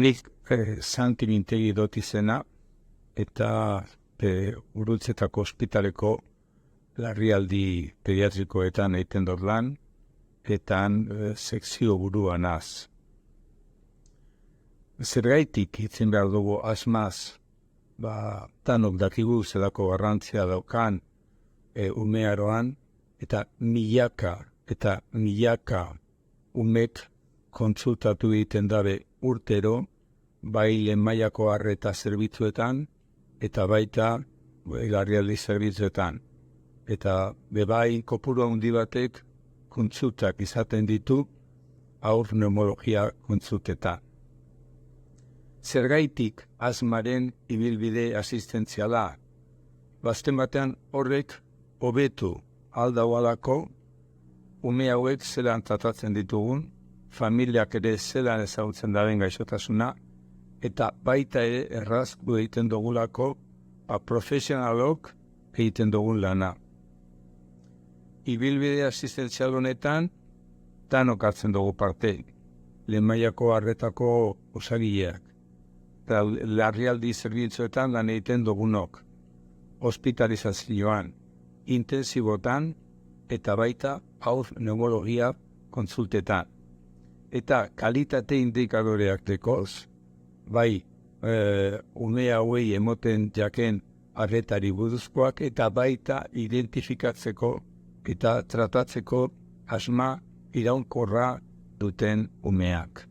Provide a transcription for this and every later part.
Nik zantimintegi dut izena, eta Gurutzetako ospitaleko larrialdi pediatrikoetan egiten dut lan, eta sekzio burua naz. Zergaitik hitzen behar dugu asmaz, tanok dakigu zelako garrantzia daukan umearoan, eta milaka umek kontsultatu egiten dabe urtero, bai lehen mailako arreta zerbitzuetan, eta baita larrialdi zerbitzuetan. Eta bebai kopuru handi batek kontsultak izaten ditu haur neumologia kontsultetan. Zergaitik asmaren ibilbide asistentziala. Bazten batean horrek hobetu aldaualako, ume hauek zelan tratatzen ditugun, familiak ere zelan ezagutzen daren gaixotasuna, eta baita ere erraztu egiten dugulako profesionalok egiten dugun lana. Ibilbide asistentzial honetan danok hartzen dugu parte, lehen mailako arretako osagileak, eta larrialdi zerbitzuetan lan egiten dugunok, hospitalizazioan, intensibotan, eta baita haur neumologia kontsultetan. Eta kalitate indikadoreak dekoz, bai ume hauei emoten jaken arretari buruzkoak, eta baita identifikatzeko eta tratatzeko asma iraunkorra duten umeak.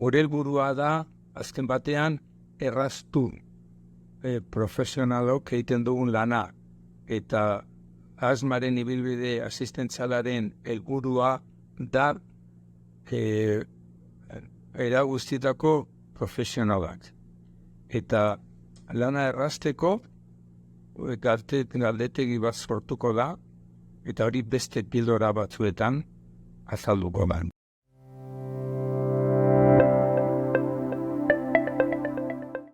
Hore helburua da, azken batean, erraztu profesionalok egiten dugun lana, eta asmaren ibilbide asistentzialaren helburua da era guztietako profesionalak. Eta lana errazteko galdetegi bat sortuko da, eta hori beste pildora batzuetan azalduko da.